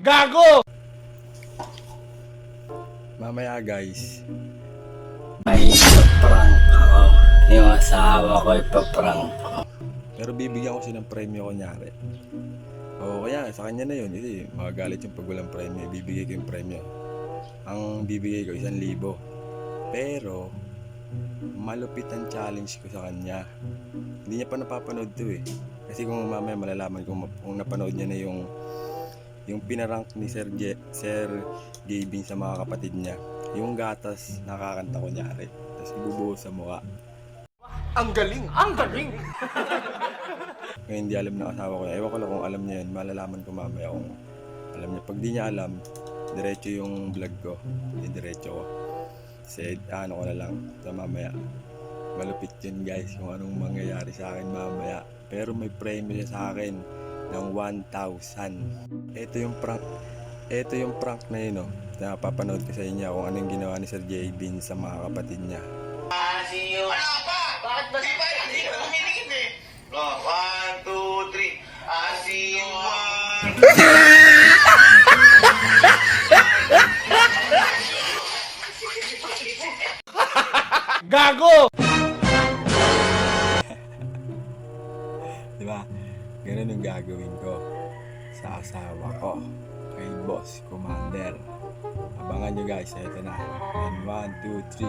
Gago! Mamaya guys, May ipaprank ako. Yung asawa ko ipaprank ko. pero bibigyan ko siya ng premyo kunyari. O kaya sa kanya na yun, kasi magagalit yung pag walang premyo, bibigay ko yung premyo. Ang bibigay ko 1,000. Pero malupit ang challenge ko sa kanya. Hindi niya pa napapanood to eh. Kasi kung mamaya malalaman kung napanood niya na yung pinarank ni Sir Gavin sa mga kapatid niya. Yung gatas nakakanta kunyari. Tapos ibubuhos sa mukha. Ang galing! Ang galing! Ngayon hindi alam ng asawa ko yan. Ewan ko lang kung alam niya yun. Malalaman ko mamaya kung alam niya. Pag di niya alam, diretso yung vlog ko. Yung diretso ko. Kasi ano ko na lang sa mamaya. Malupit yun guys kung anong mangyayari sa akin mamaya. Pero may premyo siya sa akin ng 1,000. Ito yung prank na yun oh. Na papanood ko sa inyo kung anong ginawa ni Sir Jabin sa mga kapatid niya. Wala pa! Bakit ba? Di ba? Hindi ka kumilingin eh. Oh, 1, 2, 3. I see you one. Gago! Diba? Ganun yung gagawin ko sa asawa ko, kay Boss Commander. Abangan nyo guys, ito na. And 1, 2, 3.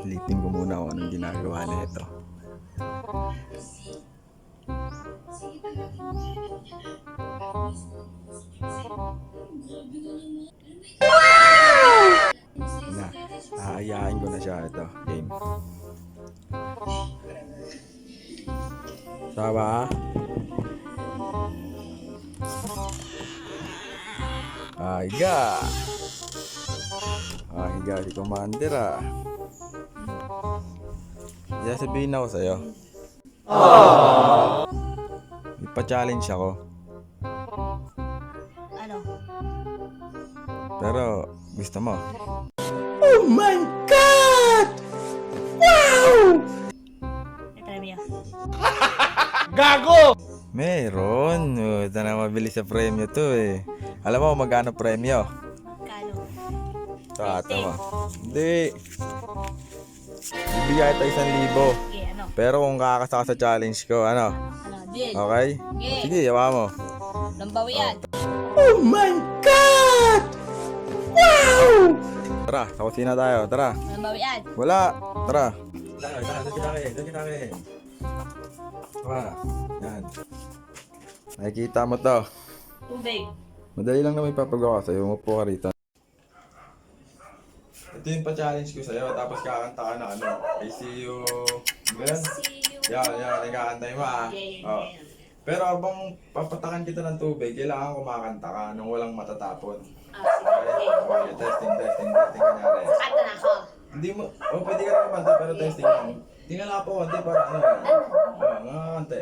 Lipin ko muna kung anong ginagawa na ito. Na, aayain ko na siya ito. Game. Sawa? Higa. Higa si Commander ah. Kaya sabihin ako sa'yo. Ipa-challenge ako. Ano? Pero gusto mo? Oh my God! Wow! Try mo yan. Gago! Meron. Ito na mabilis sa premyo to eh. Alam mo magkano premyo? Kano? Ito mo. Hindi. Bibigay ito 1,000. Sige, ano? Pero kung kakasaka sa challenge ko, ano? Ano? Deal. Okay? Sige. Sige, yawa mo. Lambawi yan. Oh my God! Wow! Tara, sa kusina tayo. Tara. Lambawi yan. Wala. Tara. Tara. Yan. Nakikita mo to. Tubig. Madali lang naman ipapagawa sa'yo. Umupo ka rito. Ito yung pa-challenge ko sa'yo. Tapos kakanta ka na ano. I see you. Ganyan. Yan. Nagkakantay mo ah. Oh. Pero habang papatakan kita ng tubig, kailangan kumakanta ka nang walang matatapon. Okay? Okay, testing kanyari. Kanta na ako. Hindi mo, pwede ka na kumanta pero testing lang. Tingnan lang po, konti para ano. Ngakakante.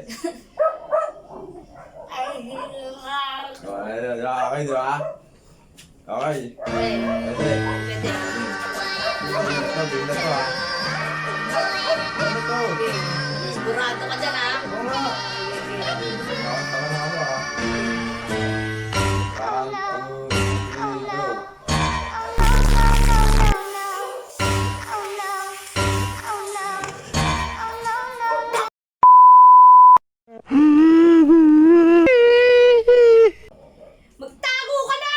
Okay, di ba? Okay. Pwede. Pwede. Bigyan na to ha. Ano to? Sigurado ka dyan, ha? Oo nga. Tama na ako ha. 1, 2, 3, go. Magtago ka na!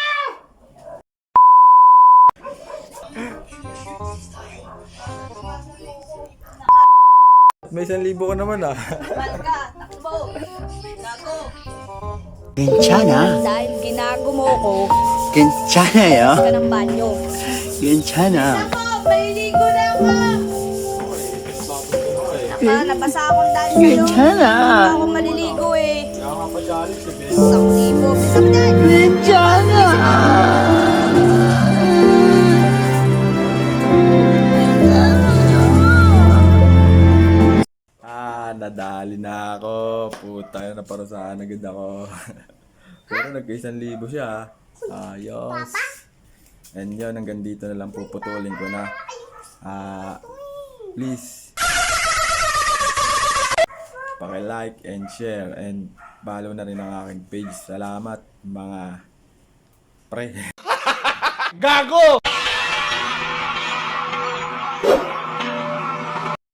May 1,000 ka naman ah. Balga, takbo. Gago. 괜찮아. Dahil ginago mo ko, 괜찮아요. ka ng banyo. 괜찮아. Ako, maliligo na ako. Nabasa akong dahil sa'yo. 괜찮아. Hindi ako maliligo eh. Isang libo. Bisa mo dahil. 괜찮아. Nadali na ako. Puta, naparusahan agad ako. Pero nagka-1,000 siya. Ayos. And yun, hanggang dito na lang puputulin ko na. Please, paki-like and share and Follow na rin ang aking page. Salamat mga pre. Gago!